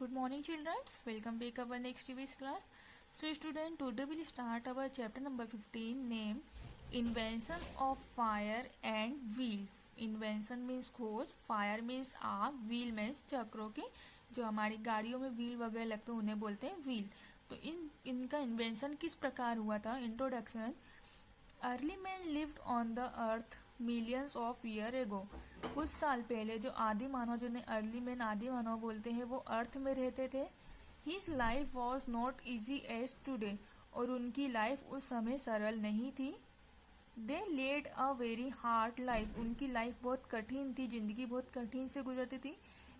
Good morning, children. Welcome back our next TV's class. So, student, today we'll start our chapter number 15, named Invention of Fire and Wheel. Invention means खोज, fire means आग, wheel means चक्र. Okay, जो हमारी गाड़ियों में wheel वगैरह लगते हैं उन्हें बोलते हैं व्हील. तो इनका इन्वेंशन किस प्रकार हुआ था? Introduction. Early man lived on the earth millions of year ago. कुछ साल पहले जो आदि मानव, जिन्हें अर्ली मैन आदि मानव बोलते हैं, वो अर्थ में रहते थे. His life was not easy as today. और उनकी लाइफ उस समय सरल नहीं थी. They led a very hard life. उनकी लाइफ बहुत कठिन थी, जिंदगी बहुत कठिन से गुजरती थी.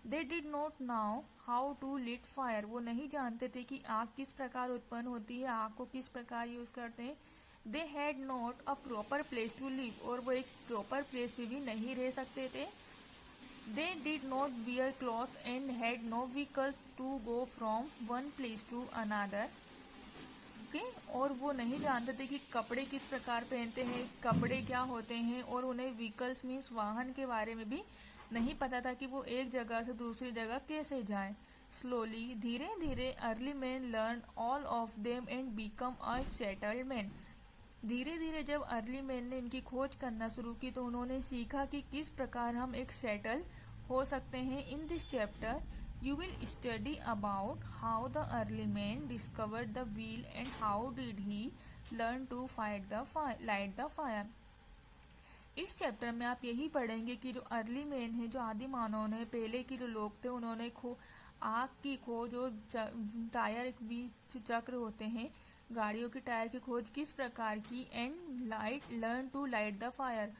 They did not now how to lit fire. वो नहीं जानते थे कि आग किस प्रकार उत्पन्न होती है, आग को किस प्रकार यूज करते हैं. They had not a proper place to live. और वो एक प्रॉपर प्लेस पे भी नहीं रह सकते थे. They did not wear cloth and had no vehicles to go from one place to another. Okay, और वो नहीं जानते थे कि कपड़े किस प्रकार पहनते हैं, कपड़े क्या होते हैं, और उन्हें व्हीकल्स मीन्स वाहन के बारे में भी नहीं पता था कि वो एक जगह से दूसरी जगह कैसे जाए. स्लोली, धीरे धीरे, early man learn all of them and become a settled man. धीरे धीरे जब अर्ली मैन ने इनकी खोज करना शुरू की तो उन्होंने सीखा कि किस प्रकार हम एक सेटल हो सकते हैं. In this chapter you will study about how the early man discovered the wheel and how did he learn to light the fire. इस चैप्टर में आप यही पढ़ेंगे कि जो अर्ली मैन है, जो आदि मानव ने, पहले के जो लोग थे, उन्होंने आग की खोज और टायर चक्र होते हैं, गाड़ियों के टायर की खोज किस प्रकार की. And learn to light the fire.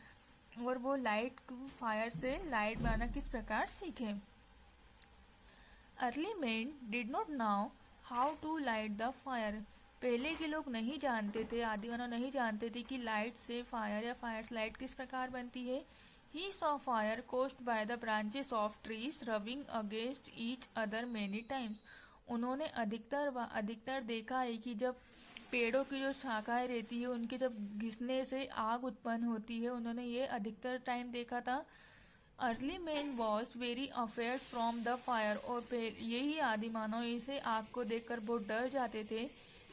और वो लाइट फायर से लाइट बनाना किस प्रकार सीखे. Early man did not now how to light the fire. पहले के लोग नहीं जानते थे, आदि मानव नहीं जानते थे कि लाइट से फायर या फायर से लाइट किस प्रकार बनती है. He saw fire caused by the branches of trees rubbing against each other many times. उन्होंने अधिकतर देखा है कि जब पेड़ों की जो शाखाएं रहती है उनके जब घिसने से आग उत्पन्न होती है, उन्होंने ये अधिकतर टाइम देखा था. Early man was very afraid from the fire. और यही आदि मानव इसे आग को देखकर बहुत डर जाते थे.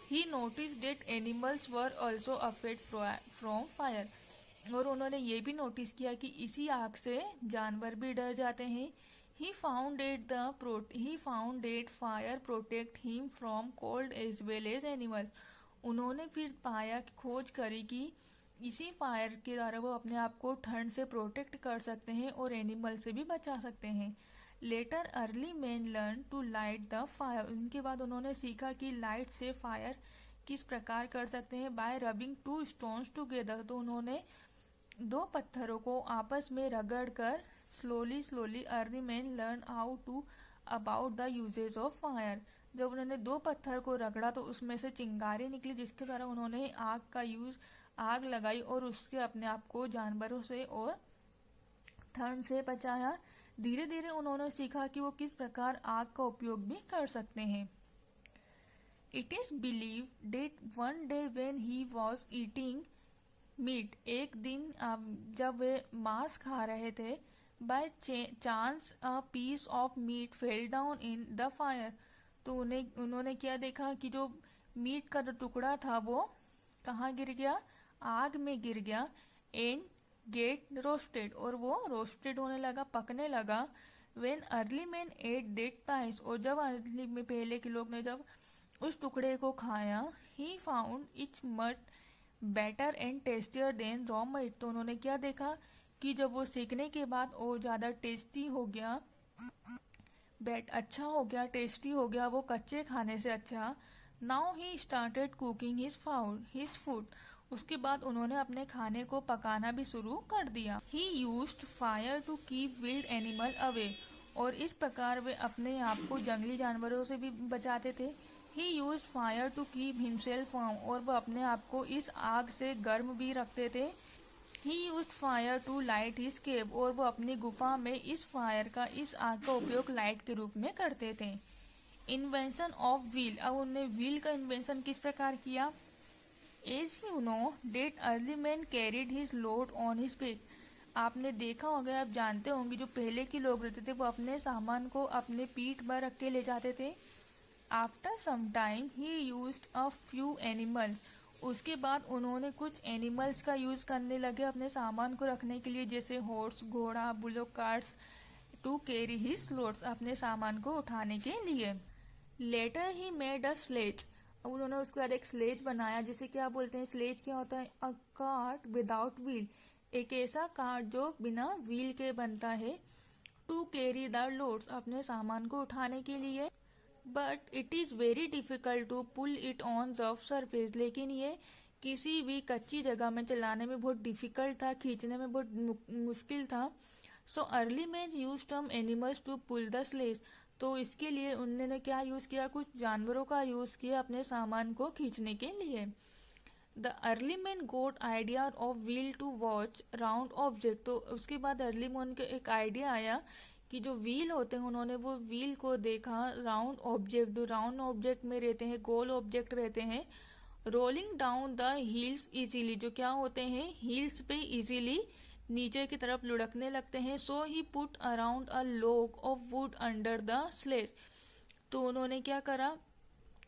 He notice that animals were also afraid from fire. और उन्होंने ये भी नोटिस किया कि इसी आग से जानवर भी डर जाते हैं. He found that fire protect him from cold as well as animals. उन्होंने फिर खोज करी कि इसी फायर के द्वारा वो अपने आप को ठंड से प्रोटेक्ट कर सकते हैं और एनिमल से भी बचा सकते हैं. Later early man learn to light the fire. उनके बाद उन्होंने सीखा कि लाइट से फायर किस प्रकार कर सकते हैं. By rubbing two stones together. तो उन्होंने दो पत्थरों को आपस में रगड़ कर slowly early man learn how to about the uses of fire. जब उन्होंने दो पत्थर को रगड़ा तो उसमें से चिंगारी निकली, जिसके द्वारा उन्होंने आग लगाई और उससे अपने आप को जानवरों से और ठंड से बचाया. धीरे धीरे उन्होंने सीखा कि वो किस प्रकार आग का उपयोग भी कर सकते हैं. It is believe that one day when he was eating meat. एक दिन जब वे मांस खा रहे थे, by chance a piece of meat fell down in the fire. तो उन्होंने क्या देखा कि जो मीट का जो टुकड़ा था वो कहाँ गिर गया, आग में गिर गया. And get roasted. और वो रोस्टेड होने लगा, पकने लगा. When early man ate that piece. और जब अर्ली में पहले के लोग ने जब उस टुकड़े को खाया, he found it's much better and tastier than raw meat. तो उन्होंने क्या देखा कि जब वो सेकने के बाद वो ज्यादा टेस्टी हो गया, अच्छा हो गया, टेस्टी हो गया, वो कच्चे खाने से अच्छा. Now he started cooking his food. उसके बाद उन्होंने अपने खाने को पकाना भी शुरू कर दिया. He used fire to keep wild animal away. और इस प्रकार वे अपने आप को जंगली जानवरों से भी बचाते थे. He used fire to keep himself warm. और वह अपने आप को इस आग से गर्म भी रखते थे. He used fire to light his cave. और वो अपनी गुफा में इस आग का उपयोग लाइट के रूप में करते थे. Invention of wheel. अब उन्होंने व्हील का इन्वेंशन किस प्रकार किया. As you know that early man carried his load on his back. आपने देखा होगा, आप जानते होंगे, जो पहले के लोग रहते थे वो अपने सामान को अपने पीठ पर रख के ले जाते थे। After some time he used a few animals, उसके बाद उन्होंने कुछ एनिमल्स का यूज करने लगे अपने सामान को रखने के लिए, जैसे हॉर्स, घोड़ा, bullock carts, to carry his loads, अपने सामान को उठाने के लिए। Later he made a sledge, उन्होंने उसके बाद एक स्लेज बनाया, जिसे क्या बोलते हैं, स्लेज क्या होता है, अ कार्ट विदाउट व्हील, एक ऐसा कार्ट जो बिना व्हील के बनता है। टू कैरी द लोड्स, अपने सामान को उठाने के लिए। But it is very difficult to pull it on rough surface, लेकिन ये किसी भी कच्ची जगह में चलाने में बहुत डिफिकल्ट था, खींचने में बहुत मुश्किल था। So early man use some animals to pull the sledge, तो इसके लिए उन्होंने क्या यूज किया, कुछ जानवरों का यूज किया अपने सामान को खींचने के लिए। The early man got idea of wheel to watch round object, तो उसके बाद अर्ली मैन के एक आइडिया आया कि जो व्हील होते हैं, उन्होंने वो व्हील को देखा राउंड ऑब्जेक्ट, जो राउंड ऑब्जेक्ट में रहते हैं, गोल ऑब्जेक्ट रहते हैं। Rolling down the heels easily, जो क्या होते हैं, हील्स पे इजीली नीचे की तरफ लुढ़कने लगते हैं। So he put around a log of wood under the sledge, तो उन्होंने क्या करा,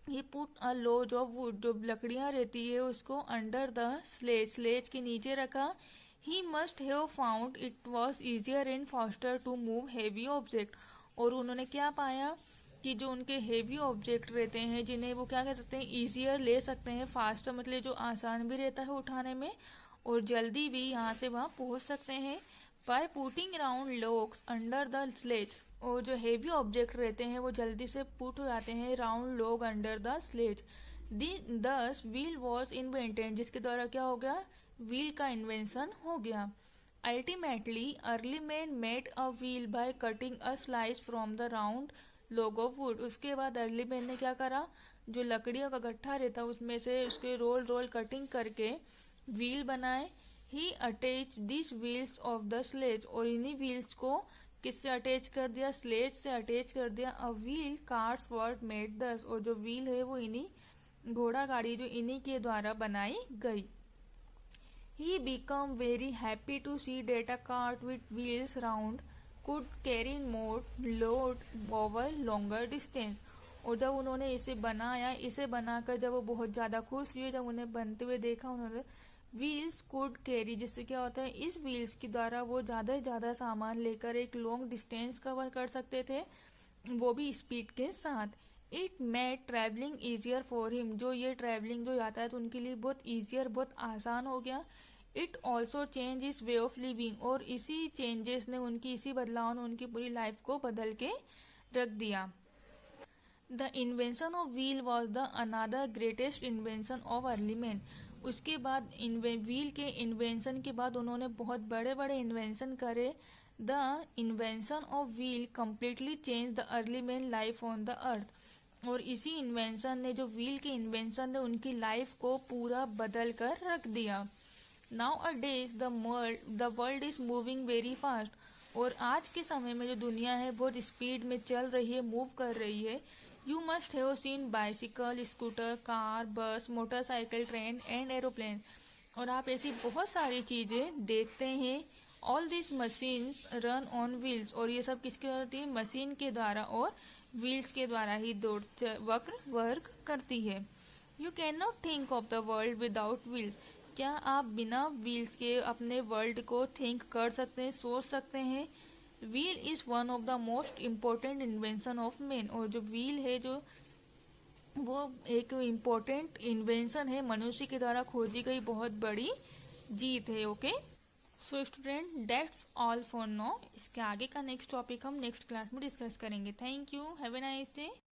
ये put a log of wood, जो लकड़ियां रहती है उसको अंडर द स्लेज, स्लेज के नीचे रखा। He must have found it was easier and faster to move heavy object, और उन्होंने क्या पाया कि जो उनके हेवी ऑब्जेक्ट रहते हैं, जिन्हें वो क्या कह सकते हैं, इजियर ले सकते हैं, फास्टर मतलब जो आसान भी रहता है उठाने में, और जल्दी भी यहाँ से वहाँ पहुँच सकते हैं। By putting round logs under the sledge, और जो हेवी ऑब्जेक्ट रहते हैं वो जल्दी से पुट हो जाते हैं round log under the sledge. Thus wheel was invented, जिसके द्वारा क्या हो गया, व्हील का इन्वेंशन हो गया। Ultimately early man made a wheel by cutting a slice from the round log of would, उसके बाद अर्ली मैन ने क्या करा, जो लकड़ियों का गट्ठा रहता उसमें से उसके रोल रोल कटिंग करके व्हील बनाए। He attach this wheels of the sledge, और इन्हीं व्हील्स को किससे अटैच कर दिया, स्लेज से अटैच कर दिया। A wheel carts were made दस, और जो व्हील है वो इन्हीं घोड़ा गाड़ी जो इन्हीं के द्वारा बनाई गई। He become very happy to see that a cart with wheels round could carry more load over longer distance, और जब उन्होंने इसे बनाया, इसे बनाकर जब वो बहुत ज्यादा खुश हुए, जब उन्हें बनते हुए देखा उन्होंने, व्हील्स कुड कैरी, जिससे क्या होता है, इस व्हील्स के द्वारा वो ज्यादा से ज्यादा सामान लेकर एक लॉन्ग डिस्टेंस कवर कर सकते थे, वो भी स्पीड के साथ। It made travelling easier for him, जो ये ट्रैवलिंग जो यातायात उनके लिए बहुत इजियर, बहुत आसान हो गया। It also change is way of living, और इसी चेंजेस ने उनकी, इसी बदलाव ने उनकी पूरी लाइफ को बदल के रख दिया। The invention of wheel was the another greatest invention of early man, उसके बाद व्हील के इन्वेंशन के बाद उन्होंने बहुत बड़े बड़े इन्वेंशन करे। The invention of wheel completely change the early man life on the earth, और इसी इन्वेंशन ने, जो व्हील के इन्वेंशन ने उनकी लाइफ को पूरा बदल कर रख दिया। Now a days the world is moving very fast, और आज के समय में जो दुनिया है बहुत स्पीड में चल रही है, मूव कर रही है। You must have seen bicycle, scooter, car, बस, मोटरसाइकिल, ट्रेन एंड एरोप्लेन, और आप ऐसी बहुत सारी चीजें देखते हैं। All this machines run on wheels, और ये सब किसके होती है, मशीन के द्वारा और व्हील्स के द्वारा ही वक्र वर्क करती है। You can not think of the world without wheels, क्या आप बिना व्हील्स के अपने वर्ल्ड को थिंक कर सकते हैं, सोच सकते हैं। Wheel is one of the most important invention of man, और जो व्हील है जो वो एक इम्पोर्टेंट इन्वेंशन है, मनुष्य के द्वारा खोजी गई बहुत बड़ी जीत है। Okay, so student that's all for now. इसके आगे का नेक्स्ट टॉपिक हम नेक्स्ट क्लास में डिस्कस करेंगे। Thank you, have a nice day.